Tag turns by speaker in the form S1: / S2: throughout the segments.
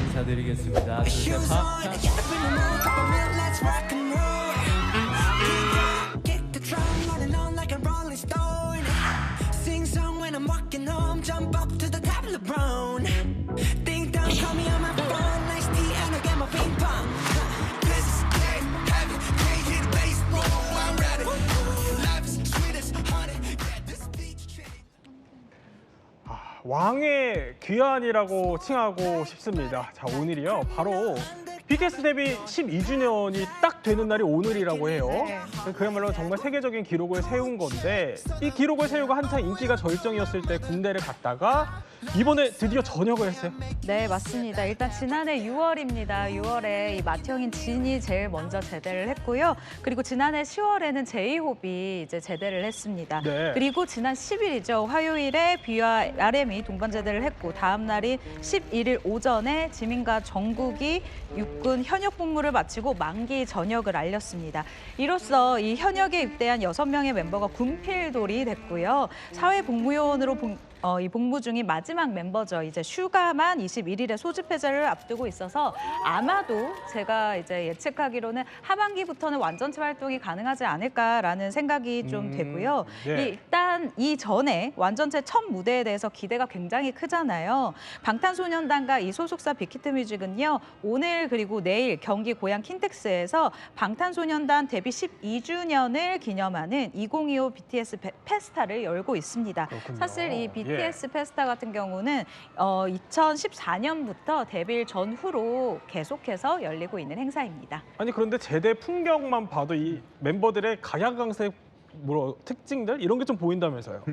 S1: 인사드리겠습니다.
S2: 왕의 귀환이라고 칭하고 싶습니다. 자, 오늘이요. 바로 BTS 데뷔 12주년이 딱 되는 날이 오늘이라고 해요. 그야말로 정말 세계적인 기록을 세운 건데 이 기록을 세우고 한창 인기가 절정이었을 때 군대를 갔다가 이번에 드디어 전역을 했어요.
S3: 네, 맞습니다. 일단 지난해 6월입니다. 6월에 이 맏형인 진이 제일 먼저 제대를 했고요. 그리고 지난해 10월에는 제이홉이 이제 제대를 했습니다.
S2: 네.
S3: 그리고 지난 10일이죠. 화요일에 B와 RM이 동반 제대를 했고 다음 날인 11일 오전에 지민과 정국이 육군 현역 복무를 마치고 만기 전역을 알렸습니다. 이로써 이 현역에 입대한 6명의 멤버가 군필돌이 됐고요. 사회복무요원으로 이 복무 중인 마지막 멤버죠. 이제 슈가만 21일에 소집 해제를 앞두고 있어서 아마도 제가 이제 예측하기로는 하반기부터는 완전체 활동이 가능하지 않을까라는 생각이 좀 되고요.
S2: 네.
S3: 일단 이전에 완전체 첫 무대에 대해서 기대가 굉장히 크잖아요. 방탄소년단과 이 소속사 빅히트뮤직은요. 오늘 그리고 내일 경기 고향 킨텍스에서 방탄소년단 데뷔 12주년을 기념하는 2025 BTS 페스타를 열고 있습니다.
S2: 그렇군요.
S3: 사실 이 BTS 페스타 같은 경우는 2014년부터 데뷔 전후로 계속해서 열리고 있는 행사입니다.
S2: 아니 그런데 제대 풍경만 봐도 이 멤버들의 각양각색 특징들 이런 게 좀 보인다면서요.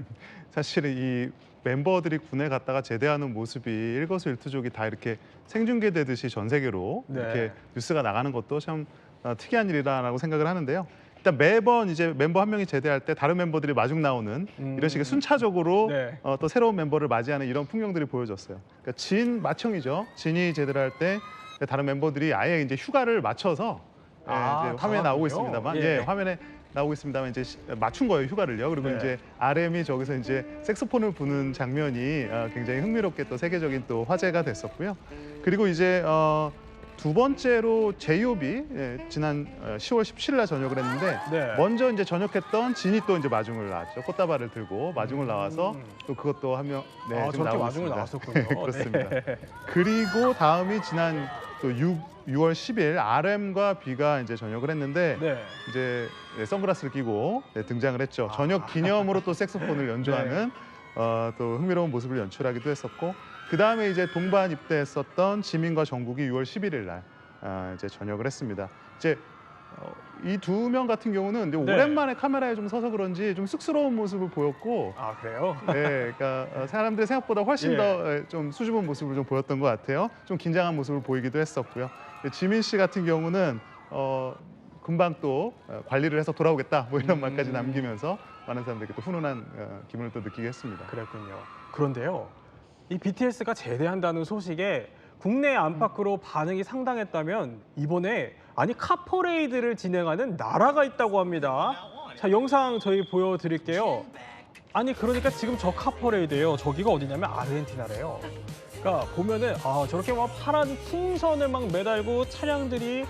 S4: 사실은 이 멤버들이 군에 갔다가 제대하는 모습이 일거수일투족이 다 이렇게 생중계되듯이 전 세계로
S2: 네.
S4: 이렇게 뉴스가 나가는 것도 참 특이한 일이라고 생각을 하는데요. 일단 매번 이제 멤버 한 명이 제대할 때 다른 멤버들이 마중 나오는 이런 식의 순차적으로
S2: 네.
S4: 또 새로운 멤버를 맞이하는 이런 풍경들이 보여졌어요. 그러니까 맏형이죠. 진이 제대를 할 때 다른 멤버들이 아예 이제 휴가를 맞춰서 이제 화면에 나오고 있습니다만, 화면에 나오고 있습니다만 이제 맞춘 거예요, 휴가를요. 그리고
S2: 네.
S4: 이제 RM이 저기서 이제 색소폰을 부는 장면이 굉장히 흥미롭게 또 세계적인 또 화제가 됐었고요. 그리고 이제 두 번째로 제이홉이 지난 10월 17일 날 전역을 했는데
S2: 네.
S4: 먼저 이제 전역했던 진이 또 이제 마중을 나왔죠. 꽃다발을 들고 마중을 나와서 또 그것도 한 명 지금
S2: 저렇게
S4: 나오고
S2: 마중을
S4: 있습니다.
S2: 나왔었군요.
S4: 그렇습니다.
S2: 네.
S4: 그리고 다음이 지난 또 6월 10일 RM과 B가 이제 전역을 했는데
S2: 네.
S4: 이제 선글라스를 끼고 등장을 했죠. 전역 기념으로 또 색소폰을 연주하는 또 흥미로운 모습을 연출하기도 했었고, 그 다음에 이제 동반 입대했었던 지민과 정국이 6월 11일 날 이제 전역을 했습니다. 이제 이 두 명 같은 경우는 이제
S2: 네.
S4: 오랜만에 카메라에 좀 서서 그런지 좀 쑥스러운 모습을 보였고,
S2: 아 그래요?
S4: 네, 그러니까 사람들이 생각보다 훨씬 더 좀 수줍은 모습을 좀 보였던 것 같아요. 좀 긴장한 모습을 보이기도 했었고요. 지민 씨 같은 경우는 금방 또 관리를 해서 돌아오겠다 뭐 이런 말까지 남기면서 많은 사람들에게 또 훈훈한 기분을 또 느끼게 했습니다.
S2: 그랬군요. 그런데요, 이 BTS가 제대한다는 소식에 국내 안팎으로 반응이 상당했다면 이번에 카퍼레이드를 진행하는 나라가 있다고 합니다. 자, 영상 저희 보여드릴게요. 아니 그러니까 지금 저 카퍼레이드예요. 저기가 어디냐면 아르헨티나래요. 그러니까 보면은 저렇게 막 파란 풍선을 막 매달고 차량들이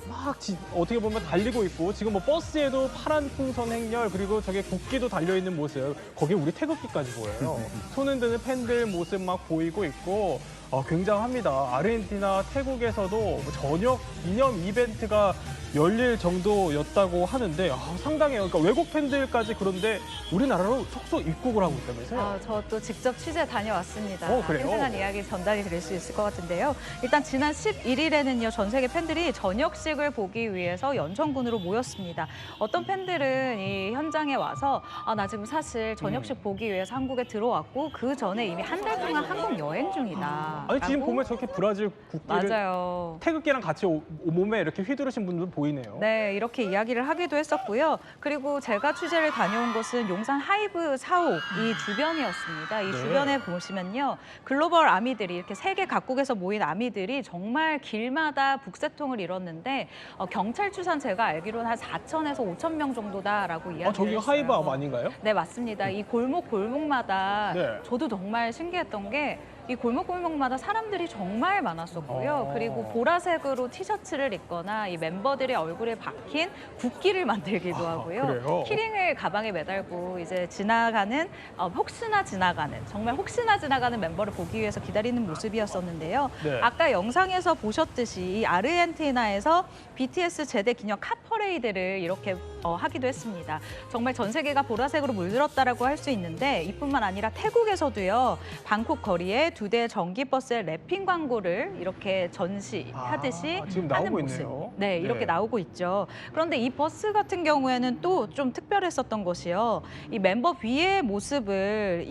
S2: 막 어떻게 보면 달리고 있고, 지금 뭐 버스에도 파란 풍선 행렬, 그리고 저게 국기도 달려있는 모습, 거기에 우리 태극기까지 보여요. 손 흔드는 팬들 모습 막 보이고 있고 굉장합니다. 아르헨티나, 태국에서도 전역 기념 이벤트가 열릴 정도였다고 하는데 상당해요. 그러니까 외국 팬들까지 그런데 우리나라로 속속 입국을 하고 있다면서요?
S3: 저 또 직접 취재 다녀왔습니다.
S2: 그래요?
S3: 생생한 이야기 전달이 될 수 있을 것 같은데요. 일단 지난 11일에는요. 전 세계 팬들이 저녁식을 보기 위해서 연천군으로 모였습니다. 어떤 팬들은 이 현장에 와서 나 지금 사실 저녁식 보기 위해서 한국에 들어왔고 그 전에 이미 한 달 동안 한국 여행 중이다.
S2: 아니 지금
S3: 라고?
S2: 보면 저렇게 브라질 국기를
S3: 맞아요.
S2: 태극기랑 같이 몸에 이렇게 휘두르신 분들 보이네요.
S3: 네, 이렇게 이야기를 하기도 했었고요. 그리고 제가 취재를 다녀온 곳은 용산 하이브 사옥 이 주변이었습니다. 이
S2: 네.
S3: 주변에 보시면요. 글로벌 아미들이 이렇게 세계 각국에서 모인 아미들이 정말 길마다 북새통을 이뤘는데 경찰 추산 제가 알기로는 한 4천에서 5천 명 정도다라고 이야기를
S2: 저기가
S3: 했어요.
S2: 하이브 앞 아닌가요?
S3: 네, 맞습니다. 이 골목골목마다
S2: 네.
S3: 저도 정말 신기했던 게 이 골목골목마다 사람들이 정말 많았었고요. 그리고 보라색으로 티셔츠를 입거나 이 멤버들의 얼굴에 박힌 국기를 만들기도 하고요.
S2: 그래요?
S3: 키링을 가방에 매달고 이제 지나가는 혹시나 지나가는 정말 혹시나 지나가는 멤버를 보기 위해서 기다리는 모습이었었는데요.
S2: 네.
S3: 아까 영상에서 보셨듯이 이 아르헨티나에서 BTS 제대 기념 카 퍼레이드를 이렇게 하기도 했습니다. 정말 전 세계가 보라색으로 물들었다라고 할 수 있는데 이뿐만 아니라 태국에서도요. 방콕 거리에 2대 전기버스의 랩핑 광고를 이렇게 전시하듯이
S2: 지금
S3: 하는
S2: 나오고
S3: 모습.
S2: 있네요.
S3: 네, 이렇게
S2: 네.
S3: 나오고 있죠. 그런데 이 버스 같은 경우에는 또 좀 특별했었던 것이요. 이 멤버 B의 모습을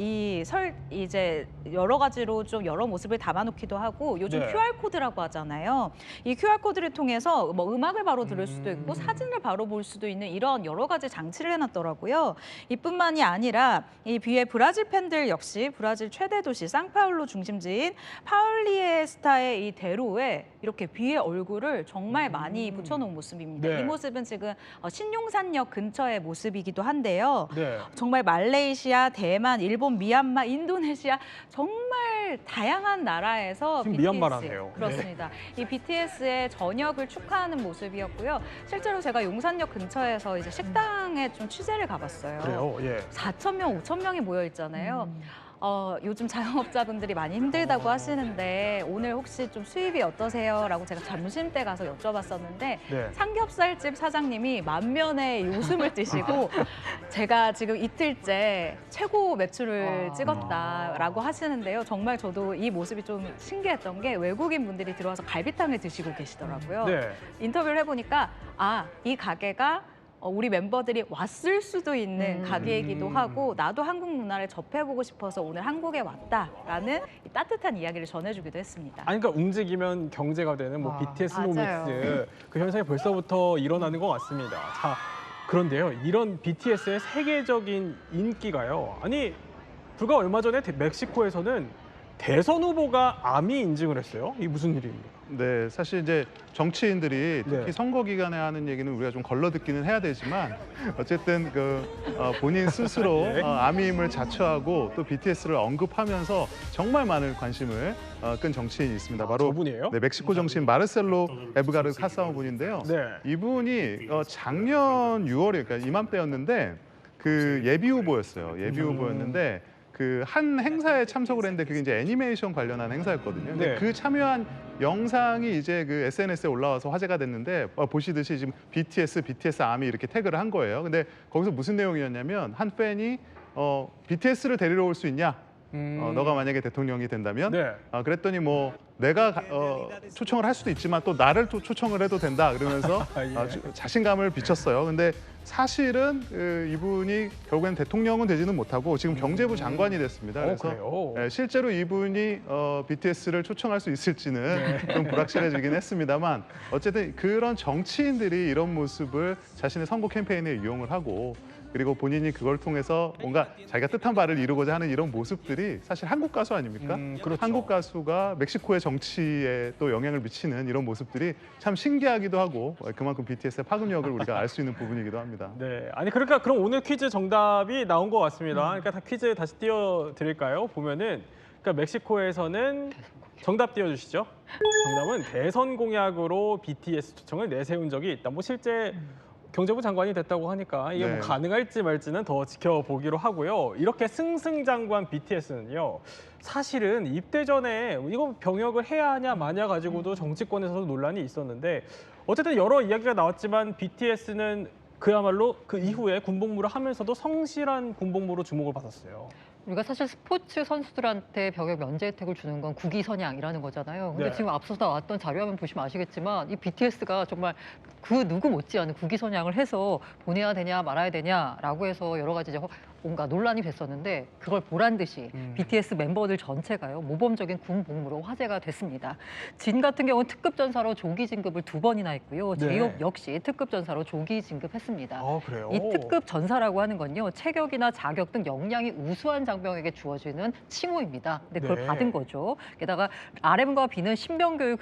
S3: 이제 여러 가지로 좀 여러 모습을 담아놓기도 하고 요즘
S2: 네.
S3: QR 코드라고 하잖아요. 이 QR 코드를 통해서 뭐 음악을 바로 들을 수도 있고 사진을 바로 볼 수도 있는 이런 여러 가지 장치를 해놨더라고요. 이뿐만이 아니라 이 B의 브라질 팬들 역시 브라질 최대 도시 상파울루 중심지인 파울리에스타의 이 대로에 이렇게 B의 얼굴을 정말 많이 붙여놓은 모습입니다.
S2: 네.
S3: 이 모습은 지금 신용산역 근처의 모습이기도 한데요.
S2: 네.
S3: 정말 말레이시아, 대만, 일본, 미얀마, 인도네시아 정말 다양한 나라에서
S2: 지금
S3: BTS
S2: 미얀마라네요.
S3: 그렇습니다. 이 BTS의 전역을 축하하는 모습이었고요. 실제로 제가 용산역 근처에서 이제 식당에 좀 취재를 가봤어요.
S2: 그래요. 예.
S3: 4천 명, 5천 명이 모여 있잖아요. 요즘 자영업자분들이 많이 힘들다고 하시는데 오늘 혹시 좀 수입이 어떠세요? 라고 제가 점심 때 가서 여쭤봤었는데
S2: 네.
S3: 삼겹살집 사장님이 만면에 웃음을 띠시고 제가 지금 이틀째 최고 매출을 찍었다라고 하시는데요. 정말 저도 이 모습이 좀 신기했던 게 외국인 분들이 들어와서 갈비탕을 드시고 계시더라고요.
S2: 네.
S3: 인터뷰를 해보니까 이 가게가 우리 member들이 왔을 수도 있는 가게이기도 하고 나도 한국 문화를 접해보고 싶어서 오늘 한국에 왔다라는 이 따뜻한 이야기를 전해주기도 했습니다.
S2: 아니 그러니까 움직이면 경제가 되는 뭐 BTS
S3: 맞아요.
S2: 노믹스 그 현상이 벌써부터 일어나는 것 같습니다. 자, 그런데요. 이런 BTS의 세계적인 인기가요. 아니 불과 얼마 전에 멕시코에서는 대선 후보가 암이 인증을 했어요. 이게 무슨 일입니까?
S4: 네, 사실 이제 정치인들이 특히
S2: 네.
S4: 선거 기간에 하는 얘기는 우리가 좀 걸러 듣기는 해야 되지만 어쨌든 본인 스스로
S2: 네.
S4: 암임을 자처하고 또 BTS를 언급하면서 정말 많은 관심을 끈 정치인이 있습니다. 바로
S2: 저분이에요?
S4: 네, 멕시코 정치인 마르셀로 에브가르 카사오 분인데요.
S2: 네.
S4: 이분이 작년 6월에 그러니까 이맘때였는데 그 예비 후보였어요. 예비 후보였는데 그 한 행사에 참석을 했는데 그게 이제 애니메이션 관련한 행사였거든요. 근데
S2: 네.
S4: 그 참여한 영상이 이제 그 SNS에 올라와서 화제가 됐는데 보시듯이 지금 BTS 아미 이렇게 태그를 한 거예요. 근데 거기서 무슨 내용이었냐면 한 팬이 BTS를 데리러 올 수 있냐? 너가 만약에 대통령이 된다면
S2: 네.
S4: 그랬더니 뭐 내가 초청을 할 수도 있지만 또 나를 또 초청을 해도 된다 그러면서
S2: 예.
S4: 자신감을 비쳤어요. 근데 사실은 이분이 결국엔 대통령은 되지는 못하고 지금 경제부 장관이 됐습니다. 그래서
S2: 그래요?
S4: 실제로 이분이 BTS를 초청할 수 있을지는 좀 불확실해지긴 했습니다만 어쨌든 그런 정치인들이 이런 모습을 자신의 선거 캠페인에 이용을 하고 그리고 본인이 그걸 통해서 뭔가 자기가 뜻한 바를 이루고자 하는 이런 모습들이 사실 한국 가수 아닙니까?
S2: 그렇죠.
S4: 한국 가수가 멕시코의 정치에 또 영향을 미치는 이런 모습들이 참 신기하기도 하고 그만큼 BTS의 파급력을 우리가 알 수 있는 부분이기도 합니다.
S2: 네, 아니 그러니까 그럼 오늘 퀴즈 정답이 나온 것 같습니다. 그러니까 다 퀴즈 다시 띄워드릴까요? 보면은 그러니까 멕시코에서는 정답 띄워주시죠. 정답은 대선 공약으로 BTS 초청을 내세운 적이 있다. 뭐 실제 경제부 장관이 됐다고 하니까 이게
S4: 네.
S2: 뭐 가능할지 말지는 더 지켜보기로 하고요. 이렇게 승승장구한 BTS는요. 사실은 입대 전에 이거 병역을 해야 하냐 마냐 가지고도 정치권에서도 논란이 있었는데 어쨌든 여러 이야기가 나왔지만 BTS는 그야말로 그 이후에 군복무를 하면서도 성실한 군복무로 주목을 받았어요.
S5: 우리가 사실 스포츠 선수들한테 병역 면제 혜택을 주는 건 국위 선양이라는 거잖아요. 근데
S2: 네.
S5: 지금 앞서 나왔던 자료화면 보시면 아시겠지만 이 BTS가 정말 그 누구 못지않은 국위 선양을 해서 보내야 되냐 말아야 되냐라고 해서 여러 가지 이제 뭔가 논란이 됐었는데 그걸 보란 듯이 BTS 멤버들 전체가요 모범적인 군 복무로 화제가 됐습니다. 진 같은 경우는 특급 전사로 조기 진급을 2번이나 했고요.
S2: 네.
S5: 제이홉 역시 특급 전사로 조기 진급했습니다.
S2: 아, 그래요?
S5: 이 특급 전사라고 하는 건요 체격이나 자격 등 역량이 우수한 장병에게 주어지는 칭호입니다. 근데 그걸
S2: 네.
S5: 받은 거죠. 게다가 RM과 B는 신병교육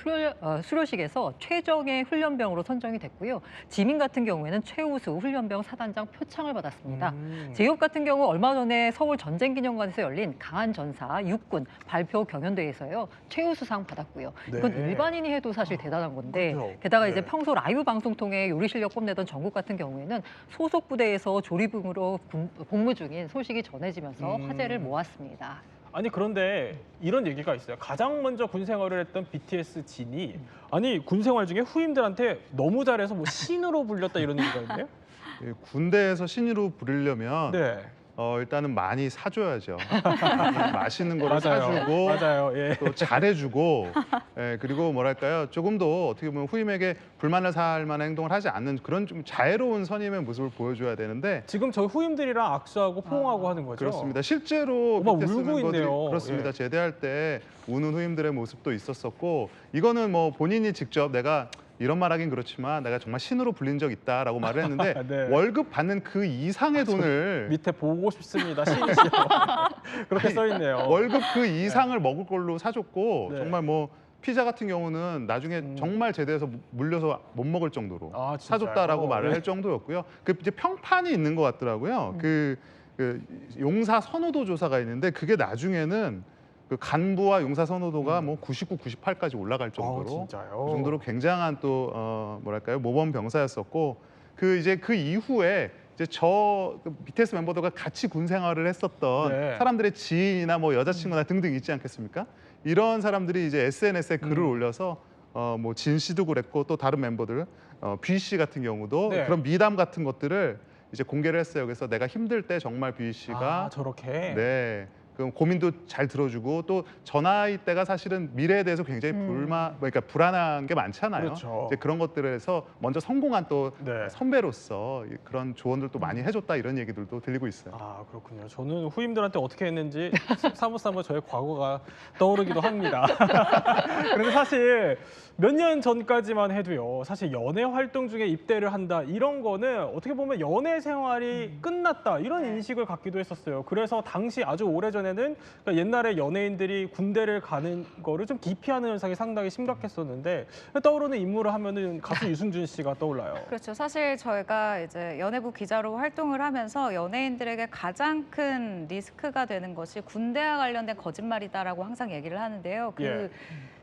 S5: 수료식에서 최정예 훈련병으로 선정이 됐고요. 지민 같은 경우에는 최우수 훈련병 사단장 표창을 받았습니다. 제이홉 같은 경우 얼마 전에 서울 전쟁기념관에서 열린 강한 전사 육군 발표 경연대회에서요 최우수상 받았고요. 이건
S2: 네.
S5: 일반인이 해도 사실 대단한 건데
S2: 그렇죠.
S5: 게다가 이제
S2: 네.
S5: 평소 라이브 방송 통해 요리 실력 뽐내던 정국 같은 경우에는 소속 부대에서 조리병으로 복무 중인 소식이 전해지면서 화제를 모았습니다.
S2: 아니 그런데 이런 얘기가 있어요. 가장 먼저 군 생활을 했던 BTS 진이 아니 군 생활 중에 후임들한테 너무 잘해서 뭐 신으로 불렸다 이런 얘기가 있네요.
S4: 예, 군대에서 신으로 부르려면
S2: 네.
S4: 일단은 많이 사줘야죠. 맛있는 거를
S2: 맞아요.
S4: 사주고
S2: 맞아요. 예.
S4: 또 잘해주고 예, 그리고 뭐랄까요 조금 더 어떻게 보면 후임에게 불만을 살 만한 행동을 하지 않는 그런 좀 자애로운 선임의 모습을 보여줘야 되는데
S2: 지금 저희 후임들이랑 악수하고 포옹하고 하는 거죠.
S4: 그렇습니다. 실제로
S2: 어머,
S4: BTS
S2: 울고
S4: 멤버들이
S2: 있네요.
S4: 그렇습니다.
S2: 예.
S4: 제대할 때 우는 후임들의 모습도 있었었고 이거는 뭐 본인이 직접 내가 이런 말하긴 그렇지만 내가 정말 신으로 불린 적 있다라고 말을 했는데
S2: 네.
S4: 월급 받는 그 이상의 돈을
S2: 밑에 보고 싶습니다. 신이시요. 그렇게 써 있네요.
S4: 월급 그 이상을 먹을 걸로 사줬고
S2: 네.
S4: 정말 뭐 피자 같은 경우는 나중에 정말 제대해서 물려서 못 먹을 정도로
S2: 아, 진짜요?
S4: 사줬다라고 말을
S2: 네.
S4: 할 정도였고요. 그 이제 평판이 있는 것 같더라고요. 그 용사 선호도 조사가 있는데 그게 나중에는 그 간부와 용사 선호도가 뭐 99, 98까지 올라갈 정도로
S2: 진짜요?
S4: 그 정도로 굉장한 또 뭐랄까요 모범 병사였었고 그 이제 그 이후에 이제 그 BTS 멤버들과 같이 군 생활을 했었던
S2: 네.
S4: 사람들의 지인이나 뭐 여자친구나 등등 있지 않겠습니까? 이런 사람들이 이제 SNS에 글을 올려서 뭐 진 씨도 그랬고 또 다른 멤버들 B 씨 같은 경우도
S2: 네.
S4: 그런 미담 같은 것들을 이제 공개를 했어요. 그래서 내가 힘들 때 정말 B 씨가
S2: 저렇게.
S4: 네. 그 고민도 잘 들어주고 또 저 나이 때가 사실은 미래에 대해서 굉장히 그러니까 불안한 게 많잖아요.
S2: 그렇죠.
S4: 이제 그런 것들에서 먼저 성공한 또
S2: 네.
S4: 선배로서 그런 조언들도 많이 해줬다 이런 얘기들도 들리고 있어요.
S2: 아 그렇군요. 저는 후임들한테 어떻게 했는지 사무사무 저의 과거가 떠오르기도 합니다. 그런데 사실 몇 년 전까지만 해도요. 사실 연애 활동 중에 입대를 한다 이런 거는 어떻게 보면 연애 생활이 끝났다 이런 인식을 갖기도 했었어요. 그래서 당시 아주 오래전에는 그러니까 옛날에 연예인들이 군대를 가는 거를 좀 기피하는 현상이 상당히 심각했었는데 떠오르는 인물을 하면은 가수 유승준 씨가 떠올라요.
S3: 그렇죠. 사실 저희가 이제 연예부 기자로 활동을 하면서 연예인들에게 가장 큰 리스크가 되는 것이 군대와 관련된 거짓말이다라고 항상 얘기를 하는데요. 그
S2: 예.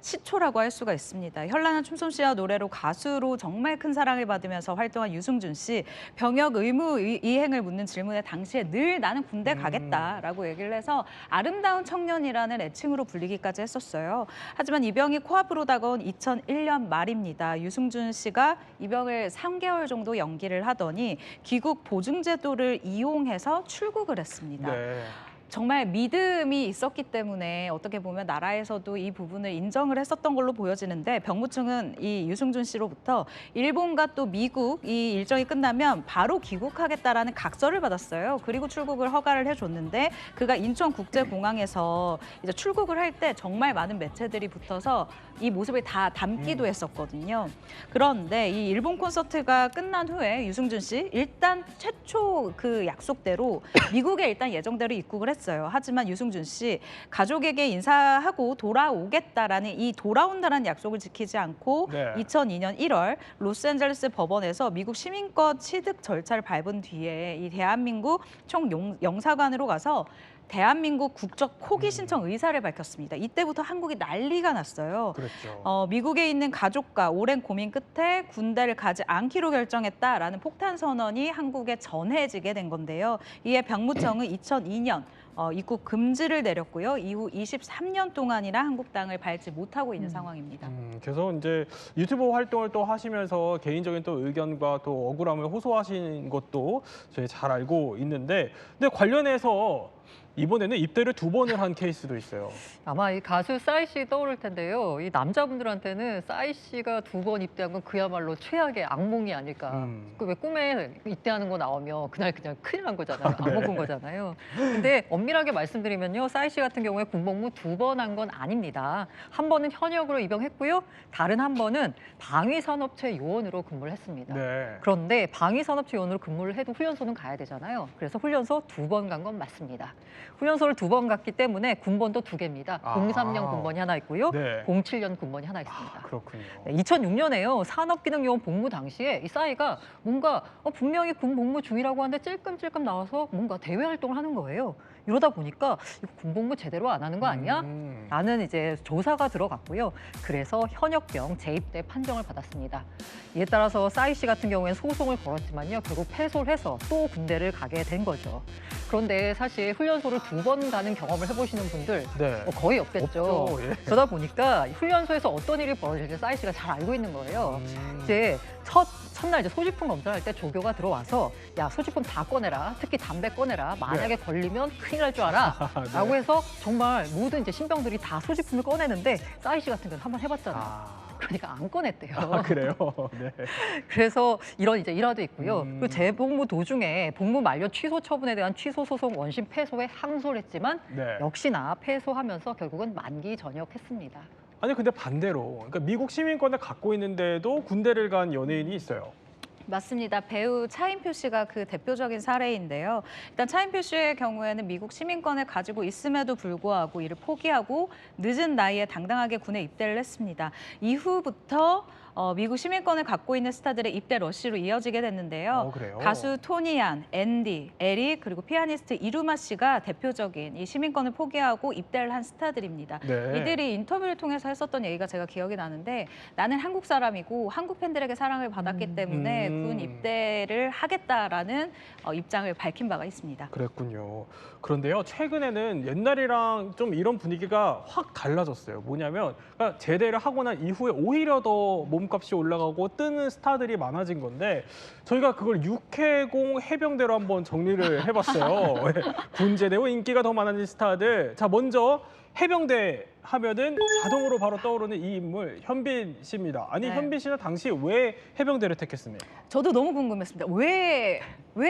S3: 시초라고 할 수가 있습니다. 현란한 춤솜씨와 노래로 가수로 정말 큰 사랑을 받으면서 활동한 유승준 씨. 병역 의무 이행을 묻는 질문에 당시에 늘 나는 군대 가겠다라고 얘기를 해서 아름다운 청년이라는 애칭으로 불리기까지 했었어요. 하지만 이병이 코앞으로 다가온 2001년 말입니다. 유승준 씨가 입영을 3개월 정도 연기를 하더니 귀국 보증제도를 이용해서 출국을 했습니다.
S2: 네.
S3: 정말 믿음이 있었기 때문에 어떻게 보면 나라에서도 이 부분을 인정을 했었던 걸로 보여지는데 병무청은 이 유승준 씨로부터 일본과 또 미국 이 일정이 끝나면 바로 귀국하겠다라는 각서를 받았어요. 그리고 출국을 허가를 해줬는데 그가 인천국제공항에서 이제 출국을 할 때 정말 많은 매체들이 붙어서 이 모습을 다 담기도 했었거든요. 그런데 이 일본 콘서트가 끝난 후에 유승준 씨 일단 최초 그 약속대로 미국에 일단 예정대로 입국을 했어요. 하지만 유승준 씨 가족에게 인사하고 돌아오겠다라는 이 돌아온다라는 약속을 지키지 않고
S2: 네.
S3: 2002년 1월 로스앤젤레스 법원에서 미국 시민권 취득 절차를 밟은 뒤에 이 대한민국 총영사관으로 가서 대한민국 국적 포기 신청 의사를 밝혔습니다. 이때부터 한국이 난리가 났어요.
S2: 그랬죠.
S3: 미국에 있는 가족과 오랜 고민 끝에 군대를 가지 않기로 결정했다라는 폭탄 선언이 한국에 전해지게 된 건데요. 이에 병무청은 2002년 입국 금지를 내렸고요. 이후 23년 동안이나 한국 땅을 밟지 못하고 있는 상황입니다.
S2: 그래서 이제 유튜브 활동을 또 하시면서 개인적인 또 의견과 또 억울함을 호소하신 것도 저희 잘 알고 있는데, 근데 관련해서 이번에는 입대를 2번을 한 케이스도 있어요.
S5: 아마 이 가수 싸이 씨 떠오를 텐데요. 이 남자분들한테는 싸이 씨가 2번 입대한 건 그야말로 최악의 악몽이 아닐까. 그 왜 꿈에 입대하는 거 나오면 그날 그냥 큰일 난 거잖아요.
S2: 네.
S5: 악몽 꾼 거잖아요. 근데 엄밀하게 말씀드리면요. 싸이 씨 같은 경우에 군복무 2번 한 건 아닙니다. 한 번은 현역으로 입영했고요. 다른 한 번은 방위산업체 요원으로 근무를 했습니다.
S2: 네.
S5: 그런데 방위산업체 요원으로 근무를 해도 훈련소는 가야 되잖아요. 그래서 훈련소 2번 간 건 맞습니다. 훈련소를 2번 갔기 때문에 군번도 2개입니다.
S2: 아.
S5: 03년 군번이 하나 있고요.
S2: 네.
S5: 07년 군번이 하나 있습니다.
S2: 그렇군요.
S5: 네, 2006년에요. 산업기능요원 복무 당시에 이 싸이가 뭔가 분명히 군 복무 중이라고 하는데 찔끔찔끔 나와서 뭔가 대외 활동을 하는 거예요. 이러다 보니까 이거 군 복무 제대로 안 하는 거 아니야? 라는 이제 조사가 들어갔고요. 그래서 현역병 재입대 판정을 받았습니다. 이에 따라서 싸이 씨 같은 경우에는 소송을 걸었지만요. 결국 패소를 해서 또 군대를 가게 된 거죠. 그런데 사실 훈련소를 2번 가는 경험을 해보시는 분들
S2: 네.
S5: 거의 없겠죠.
S2: 없죠, 예.
S5: 그러다 보니까 훈련소에서 어떤 일이 벌어질지 싸이 씨가 잘 알고 있는 거예요. 이제 첫날 이제 소지품 검사할 때 조교가 들어와서 야 소지품 다 꺼내라. 특히 담배 꺼내라. 만약에 걸리면 큰일 날 줄 알아.
S2: 네.
S5: 라고 해서 정말 모든 이제 신병들이 다 소지품을 꺼내는데 싸이 씨 같은 경우는 한번 해봤잖아요.
S2: 아,
S5: 그러니까 안 꺼냈대요.
S2: 그래요? 네.
S5: 그래서 이런 이제 일화도 있고요.
S2: 음.
S5: 그리고 재복무 도중에 복무 만료 취소 처분에 대한 취소 소송 원심 패소에 항소를 했지만
S2: 네.
S5: 역시나 패소하면서 결국은 만기 전역했습니다.
S2: 아니 근데 반대로 그러니까 미국 시민권을 갖고 있는데도 군대를 간 연예인이 있어요.
S3: 맞습니다. 배우 차인표 씨가 그 대표적인 사례인데요. 일단 차인표 씨의 경우에는 미국 시민권을 가지고 있음에도 불구하고 이를 포기하고 늦은 나이에 당당하게 군에 입대를 했습니다. 이후부터 미국 시민권을 갖고 있는 스타들의 입대 러쉬로 이어지게 됐는데요.
S2: 그래요?
S3: 가수 토니안, 앤디, 에릭 그리고 피아니스트 이루마 씨가 대표적인 이 시민권을 포기하고 입대를 한 스타들입니다.
S2: 네.
S3: 이들이 인터뷰를 통해서 했었던 얘기가 제가 기억이 나는데 나는 한국 사람이고 한국 팬들에게 사랑을 받았기 때문에 군 입대를 하겠다라는 입장을 밝힌 바가 있습니다.
S2: 그랬군요. 그런데요, 최근에는 옛날이랑 좀 이런 분위기가 확 달라졌어요. 뭐냐면 그러니까 제대를 하고 난 이후에 오히려 더 몸값이 올라가고 뜨는 스타들이 많아진 건데 저희가 그걸 육해공 해병대로 한번 정리를 해봤어요. 군 제대 후 인기가 더 많아진 스타들. 자, 먼저 해병대 하면은 자동으로 바로 떠오르는 이 인물 현빈 씨입니다. 아니
S3: 네.
S2: 현빈 씨는 당시 왜 해병대를 택했습니까?
S3: 저도 너무 궁금했습니다. 왜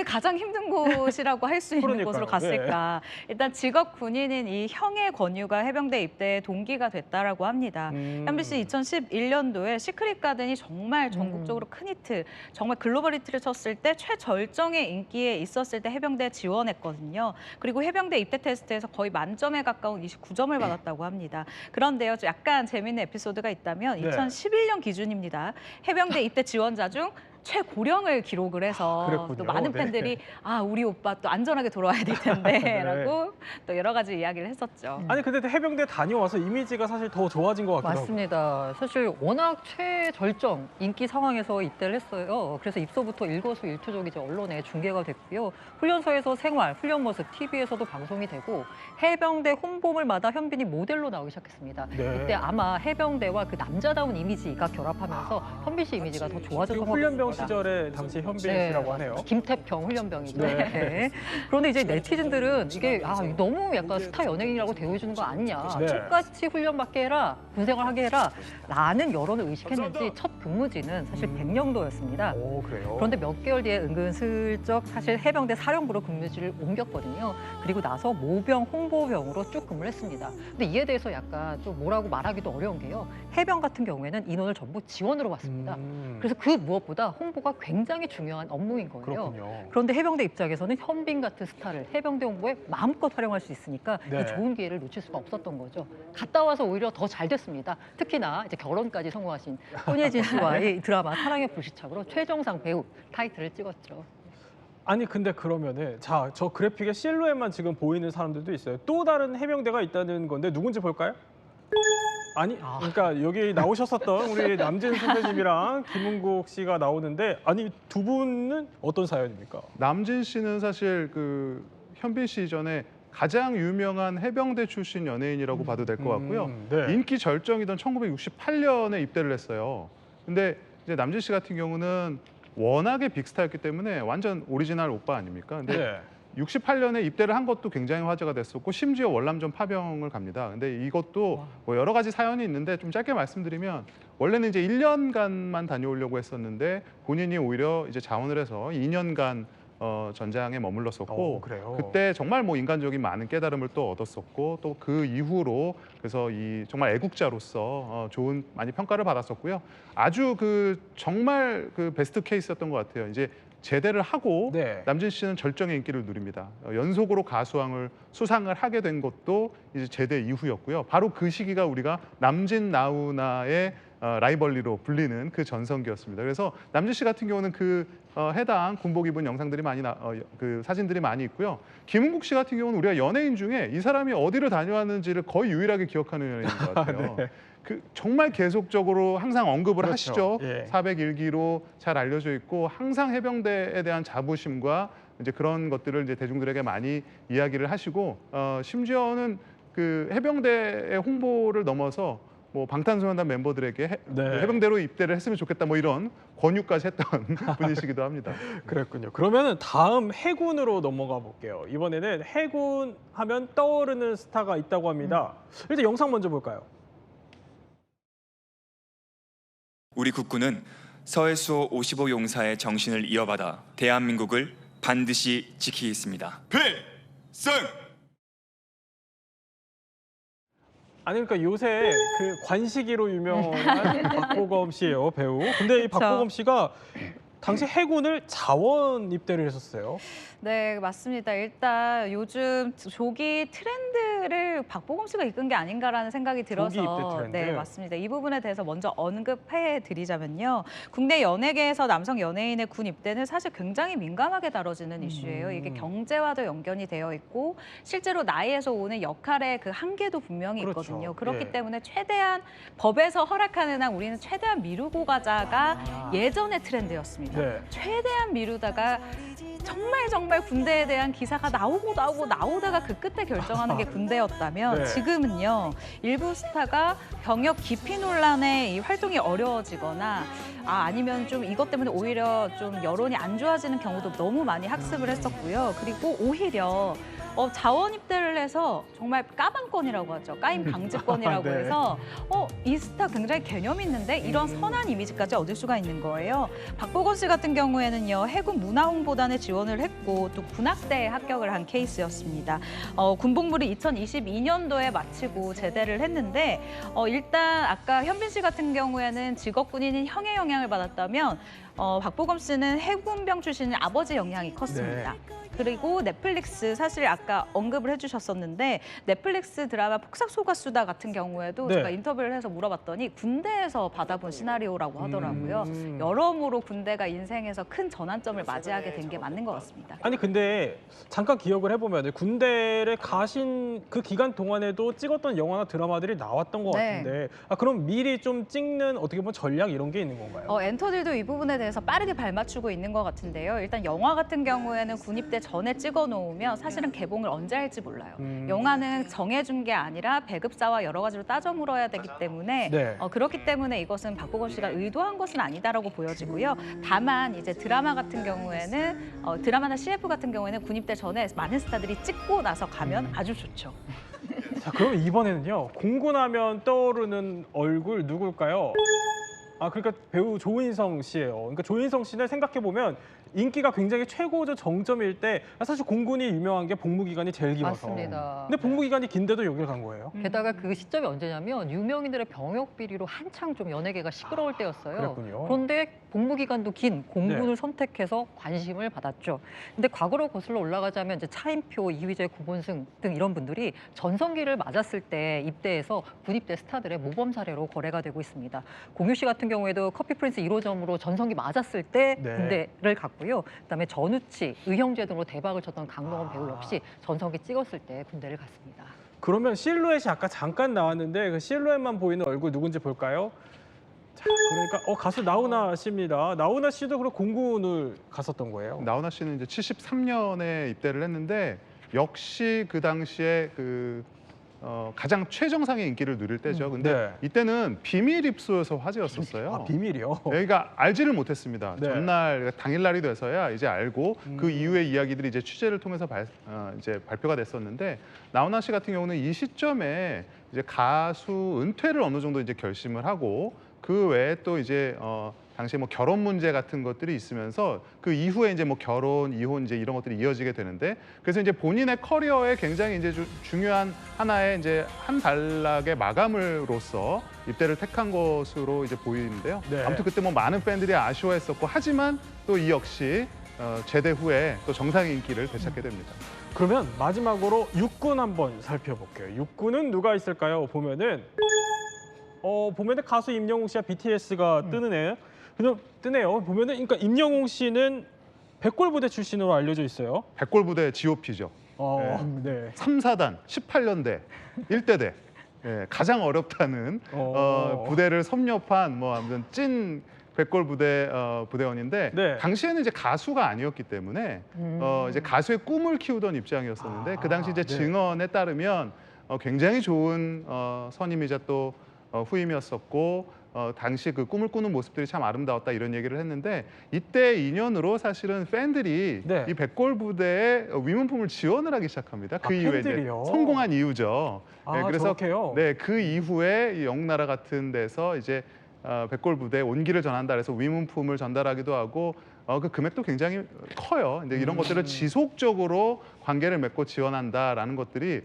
S3: 가장 힘든 곳이라고 할 수 있는
S2: 그러니까요.
S3: 곳으로 갔을까? 일단 직업 군인인 이 형의 권유가 해병대 입대의 동기가 됐다라고 합니다. 현빈 씨 2011년도에 시크릿 가든이 정말 전국적으로 큰 히트, 정말 글로벌 히트를 쳤을 때 최절정의 인기에 있었을 때 해병대에 지원했거든요. 그리고 해병대 입대 테스트에서 거의 만점에 가까운 29점을 받았다고 합니다. 그런데요, 좀 약간 재미있는 에피소드가 있다면
S2: 네.
S3: 2011년 기준입니다. 해병대 입대 지원자 중 최고령을 기록을 해서
S2: 그랬군요.
S3: 또 많은
S2: 네.
S3: 팬들이 아 우리 오빠 또 안전하게 돌아와야 될 텐데라고 또 여러 가지 이야기를 했었죠.
S2: 아니 근데 해병대 다녀와서 이미지가 사실 더 좋아진 것 같기도 하고.
S5: 맞습니다. 사실 워낙 최절정 인기 상황에서 입대를 했어요. 그래서 입소부터 일거수일투족 이제 언론에 중계가 됐고요. 훈련소에서 생활, 훈련 모습, TV에서도 방송이 되고 해병대 홍보물마다 현빈이 모델로 나오기 시작했습니다.
S2: 네.
S5: 이때 아마 해병대와 그 남자다운 이미지가 결합하면서 현빈 씨 이미지가 더 좋아졌던 것
S2: 훈련병
S5: 같습니다.
S2: 시절에 당시 현빈 씨라고 하네요.
S5: 김태평 훈련병이죠.
S2: 네.
S5: 네. 그런데 이제 네티즌들은 이게 너무 약간 스타 연예인이라고 대우해주는 거 아니냐.
S2: 네.
S5: 똑같이 훈련받게 해라. 군생활 하게 해라. 라는 여론을 의식했는지 첫 근무지는 사실 백령도였습니다.
S2: 오, 그래요?
S5: 그런데 몇 개월 뒤에 은근슬쩍 사실 해병대 사령부로 근무지를 옮겼거든요. 그리고 나서 모병 홍보병으로 쭉 근무를 했습니다. 근데 이에 대해서 약간 좀 뭐라고 말하기도 어려운 게요. 해병 같은 경우에는 인원을 전부 지원으로 받습니다. 그래서 그 무엇보다 홍보가 굉장히 중요한 업무인 거예요.
S2: 그렇군요.
S5: 그런데 해병대 입장에서는 현빈 같은 스타를 해병대 홍보에 마음껏 활용할 수 있으니까
S2: 네.
S5: 이 좋은 기회를 놓칠 수가 없었던 거죠. 갔다 와서 오히려 더 잘 됐습니다. 특히나 이제 결혼까지 성공하신 손예진 씨와의 드라마 사랑의 불시착으로 최정상 배우 타이틀을 찍었죠.
S2: 아니 근데 그러면은 자, 저 그래픽의 실루엣만 지금 보이는 사람들도 있어요. 또 다른 해병대가 있다는 건데 누군지 볼까요? 아니, 그러니까 여기 나오셨었던 우리 남진 선배님이랑 김은국 씨가 나오는데 아니 두 분은 어떤 사연입니까?
S4: 남진 씨는 사실 그 현빈 씨 이전에 가장 유명한 해병대 출신 연예인이라고 봐도 될 것 같고요.
S2: 네.
S4: 인기 절정이던 1968년에 입대를 했어요. 근데 이제 남진 씨 같은 경우는 워낙에 빅스타였기 때문에 완전 오리지널 오빠 아닙니까? 근데
S2: 네.
S4: 68년에 입대를 한 것도 굉장히 화제가 됐었고 심지어 월남전 파병을 갑니다. 근데 이것도 뭐 여러 가지 사연이 있는데 좀 짧게 말씀드리면 원래는 이제 1년간만 다녀오려고 했었는데 본인이 오히려 이제 자원을 해서 2년간 전장에 머물렀었고
S2: 그래요?
S4: 그때 정말 뭐 인간적인 많은 깨달음을 또 얻었었고 또 그 이후로 그래서 이 정말 애국자로서 좋은 많이 평가를 받았었고요. 아주 그 정말 그 베스트 케이스였던 것 같아요. 이제 제대를 하고
S2: 네.
S4: 남진 씨는 절정의 인기를 누립니다. 연속으로 가수왕을 수상을 하게 된 것도 이제 제대 이후였고요. 바로 그 시기가 우리가 남진 나훈아의 라이벌리로 불리는 그 전성기였습니다. 그래서 남진 씨 같은 경우는 그 해당 군복 입은 영상들이 그 사진들이 많이 있고요. 김은국 씨 같은 경우는 우리가 연예인 중에 이 사람이 어디를 다녀왔는지를 거의 유일하게 기억하는 연예인인 것 같아요.
S2: 네.
S4: 그 정말 계속적으로 항상 언급을
S2: 그렇죠.
S4: 하시죠.
S2: 예.
S4: 401기로 잘 알려져 있고 항상 해병대에 대한 자부심과 이제 그런 것들을 이제 대중들에게 많이 이야기를 하시고 심지어는 그 해병대의 홍보를 넘어서 뭐 방탄소년단 멤버들에게
S2: 네.
S4: 해병대로 입대를 했으면 좋겠다 뭐 이런 권유까지 했던 분이시기도 합니다.
S2: 그랬군요. 그러면 다음 해군으로 넘어가 볼게요. 이번에는 해군 하면 떠오르는 스타가 있다고 합니다. 일단 영상 먼저 볼까요?
S6: 우리 국군은 서해수호 55용사의 정신을 이어받아 대한민국을 반드시 지키겠습니다. 필승!
S2: 아니 그러니까 요새 그 관식이로 유명한 박보검 씨예요, 배우. 근데 이
S3: 그쵸.
S2: 박보검 씨가 당시 해군을 자원 입대를 했었어요.
S3: 네, 맞습니다. 일단 요즘 조기 트렌드를 박보검 씨가 이끈 게 아닌가라는 생각이 들어서
S2: 조기 입대 트렌드.
S3: 네, 맞습니다. 이 부분에 대해서 먼저 언급해 드리자면요. 국내 연예계에서 남성 연예인의 군 입대는 사실 굉장히 민감하게 다뤄지는 이슈예요. 이게 경제와도 연관이 되어 있고 실제로 나이에서 오는 역할의 그 한계도 분명히
S2: 그렇죠.
S3: 있거든요. 그렇기
S2: 예.
S3: 때문에 최대한 법에서 허락하는 한 우리는 최대한 미루고 가자가 예전의 트렌드였습니다.
S2: 네.
S3: 최대한 미루다가 정말 군대에 대한 기사가 나오다가 그 끝에 결정하는 게 군대였다면
S2: 네.
S3: 지금은요. 일부 스타가 병역 기피 논란에 이 활동이 어려워지거나 아니면 좀 이것 때문에 오히려 좀 여론이 안 좋아지는 경우도 너무 많이 학습을 했었고요. 그리고 오히려 자원 입대를 해서 정말 까방권이라고 하죠. 까임 방지권이라고
S2: 네.
S3: 해서 이 스타 굉장히 개념 있는데 이런 선한 이미지까지 얻을 수가 있는 거예요. 박보건 씨 같은 경우에는요. 해군 문화홍보단에 지원을 했고 또 군악대에 합격을 한 케이스였습니다. 군복무를 2022년도에 마치고 제대를 했는데 일단 아까 현빈 씨 같은 경우에는 직업군인인 형의 영향을 받았다면 박보검 씨는 해군병 출신인 아버지 영향이 컸습니다. 그리고 넷플릭스 사실 아까 언급을 해주셨었는데 넷플릭스 드라마 폭삭소가수다 같은 경우에도
S2: 네.
S3: 제가 인터뷰를 해서 물어봤더니 군대에서 받아본 시나리오라고 하더라고요. 여러모로 군대가 인생에서 큰 전환점을 맞이하게 된 게 맞는 것 같습니다.
S2: 아니 근데 잠깐 기억을 해보면 군대를 가신 그 기간 동안에도 찍었던 영화나 드라마들이 나왔던 것
S3: 네.
S2: 같은데 그럼 미리 좀 찍는 어떻게 보면 전략 이런 게 있는 건가요?
S3: 엔터들도 이 부분에 대해서 빠르게 발맞추고 있는 것 같은데요. 일단 영화 같은 경우에는 군입대 전에 찍어 놓으면 사실은 개봉을 언제 할지 몰라요. 영화는 정해준 게 아니라 배급사와 여러 가지로 따져 물어야 되기 때문에
S2: 네.
S3: 그렇기 때문에 이것은 박보검 씨가 의도한 것은 아니다라고 보여지고요. 다만 이제 드라마 같은 경우에는 드라마나 CF 같은 경우에는 군입대 전에 많은 스타들이 찍고 나서 가면 아주 좋죠.
S2: 자, 그럼 이번에는요. 공군하면 떠오르는 얼굴 누굴까요? 그러니까 배우 조인성 씨예요. 그러니까 조인성 씨는 생각해 보면 인기가 굉장히 최고조 정점일 때 사실 공군이 유명한 게 복무 기간이 제일 길어서.
S5: 맞습니다.
S2: 근데 복무 기간이 긴데도 여기를 간 거예요.
S5: 게다가 그 시점이 언제냐면 유명인들의 병역 비리로 한창 좀 연예계가 시끄러울 때였어요.
S2: 그랬군요.
S5: 그런데 복무 기간도 긴 공군을 선택해서 관심을 받았죠. 근데 과거로 거슬러 올라가자면 이제 차인표, 이휘재, 고본승 등 이런 분들이 전성기를 맞았을 때 입대해서 군입대 스타들의 모범 사례로 거래가 되고 있습니다. 공유 씨 같은 경우에도 커피 프린스 1호점으로 전성기 맞았을 때
S2: 네.
S5: 군대를 갔고요. 그다음에 전우치, 의형제 등으로 대박을 쳤던 강동원 배우 역시 전성기 찍었을 때 군대를 갔습니다.
S2: 그러면 실루엣이 아까 잠깐 나왔는데 그 실루엣만 보이는 얼굴 누군지 볼까요? 자, 그러니까 가수 나훈아 씨입니다. 나훈아 씨도 그럼 공군을 갔었던 거예요.
S4: 나훈아 씨는 이제 73년에 입대를 했는데 역시 그 당시에 그 가장 최정상의 인기를 누릴 때죠. 근데
S2: 네.
S4: 이때는 비밀 입소여서 화제였었어요.
S2: 아, 비밀이요?
S4: 그러니까 알지를 못했습니다.
S2: 네.
S4: 전날 당일날이 돼서야 이제 알고 그 이후의 이야기들이 이제 취재를 통해서 이제 발표가 됐었는데 나훈아 씨 같은 경우는 이 시점에 이제 가수 은퇴를 어느 정도 이제 결심을 하고 그 외에 또 이제 당시에 뭐 결혼 문제 같은 것들이 있으면서 그 이후에 이제 뭐 결혼, 이혼 이제 이런 것들이 이어지게 되는데 그래서 이제 본인의 커리어에 굉장히 이제 중요한 하나의 이제 한 단락의 마감으로서 입대를 택한 것으로 이제 보이는데요.
S2: 네.
S4: 아무튼 그때 뭐 많은 팬들이 아쉬워했었고 하지만 또 이 역시 제대 후에 또 정상의 인기를 되찾게 됩니다.
S2: 그러면 마지막으로 육군 한번 살펴볼게요. 육군은 누가 있을까요? 보면은 가수 임영웅 씨와 BTS가 뜨네요. 그냥 뜨네요. 보면은 그러니까 임영웅 씨는 백골부대 출신으로 알려져 있어요.
S4: 백골부대 GOP죠.
S2: 네.
S4: 3, 4단, 18년대, 1대대. 가장 어렵다는 부대를 섭렵한 뭐 아무튼 찐 백골 부대원인데
S2: 네.
S4: 당시에는 이제 가수가 아니었기 때문에 이제 가수의 꿈을 키우던 입장이었었는데 그 당시 이제
S2: 네.
S4: 증언에 따르면 굉장히 좋은 선임이자 또 후임이었었고 당시 그 꿈을 꾸는 모습들이 참 아름다웠다 이런 얘기를 했는데 이때 인연으로 사실은 팬들이
S2: 네.
S4: 이 백골 부대에 위문품을 지원을 하기 시작합니다. 그 이후에 이제
S2: 팬들이요?
S4: 성공한 이유죠. 그래서
S2: 저렇게요?
S4: 네, 그 이후에 이 영나라 같은 데서 이제 백골 부대에 온기를 전한다 그래서 위문품을 전달하기도 하고 그 금액도 굉장히 커요. 근데 이런 것들을 지속적으로 관계를 맺고 지원한다라는 것들이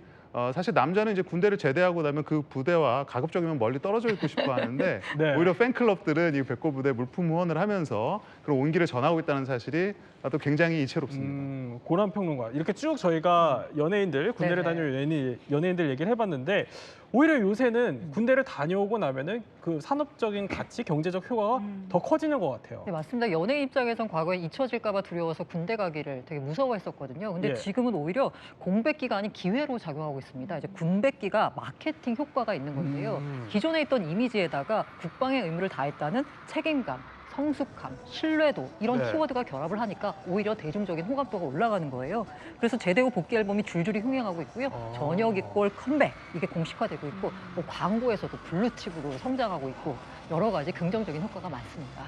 S4: 사실 남자는 이제 군대를 제대하고 나면 그 부대와 가급적이면 멀리 떨어져 있고 싶어 하는데
S2: 네.
S4: 오히려 팬클럽들은 이 백골 부대 물품 후원을 하면서 그런 온기를 전하고 있다는 사실이 또 굉장히 이채롭습니다.
S2: 고란 평론가 이렇게 쭉 저희가 연예인들 군대를
S5: 네네.
S2: 다녀온 연예인들 얘기를 해봤는데 오히려 요새는 군대를 다녀오고 나면은 그 산업적인 가치, 경제적 효과가 더 커지는 것 같아요.
S5: 네, 맞습니다. 연예인 입장에선 과거에 잊혀질까 봐 두려워서 군대 가기를 되게 무서워했었거든요. 근데
S2: 예.
S5: 지금은 오히려 공백기가 아닌 기회로 작용하고 있습니다. 이제 군백기가 마케팅 효과가 있는 건데요. 기존에 있던 이미지에다가 국방의 의무를 다했다는 책임감, 성숙함, 신뢰도 이런
S2: 네.
S5: 키워드가 결합을 하니까 오히려 대중적인 호감도가 올라가는 거예요. 그래서 제대 후 복귀 앨범이 줄줄이 흥행하고 있고요. 저녁 이꼴 컴백 이게 공식화되고 있고 뭐 광고에서도 블루칩으로 성장하고 있고 여러 가지 긍정적인 효과가 많습니다.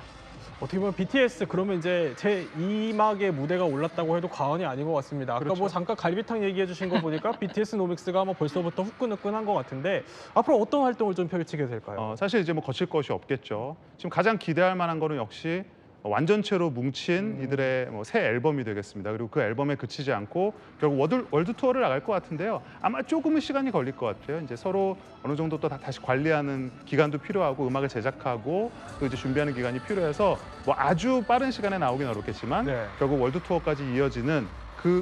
S2: 어떻게 보면 BTS 그러면 이제 제 2막의 무대가 올랐다고 해도 과언이 아닌 것 같습니다. 아까
S4: 그렇죠.
S2: 뭐 잠깐 갈비탕 얘기해 주신 거 보니까 BTS 노믹스가 뭐 벌써부터 후끈후끈한 것 같은데 앞으로 어떤 활동을 좀 펼치게 될까요?
S4: 사실 이제 뭐 거칠 것이 없겠죠. 지금 가장 기대할 만한 거는 역시 완전체로 뭉친 이들의 뭐 새 앨범이 되겠습니다. 그리고 그 앨범에 그치지 않고 결국 월드 투어를 나갈 것 같은데요. 아마 조금은 시간이 걸릴 것 같아요. 이제 서로 어느 정도 또 다시 관리하는 기간도 필요하고 음악을 제작하고 또 이제 준비하는 기간이 필요해서 뭐 아주 빠른 시간에 나오긴 어렵겠지만
S2: 네.
S4: 결국 월드 투어까지 이어지는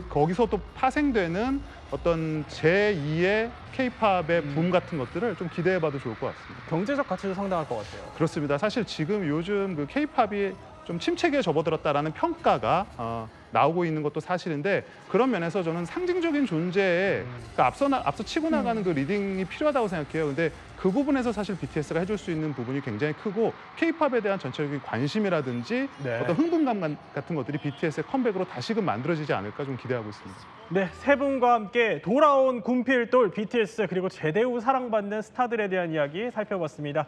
S4: 거기서 또 파생되는 어떤 제2의 K-팝의 붐 같은 것들을 좀 기대해봐도 좋을 것 같습니다.
S2: 경제적 가치도 상당할 것 같아요.
S4: 그렇습니다. 사실 지금 요즘 그 K-팝이 좀 침체기에 접어들었다라는 평가가 나오고 있는 것도 사실인데 그런 면에서 저는 상징적인 존재에 그러니까 앞서 치고 나가는 그 리딩이 필요하다고 생각해요. 근데 그 부분에서 사실 BTS가 해줄 수 있는 부분이 굉장히 크고 K-팝에 대한 전체적인 관심이라든지
S2: 네.
S4: 어떤 흥분감 같은 것들이 BTS의 컴백으로 다시금 만들어지지 않을까 좀 기대하고 있습니다.
S2: 네, 세 분과 함께 돌아온 군필돌 BTS 그리고 제대 후 사랑받는 스타들에 대한 이야기 살펴봤습니다.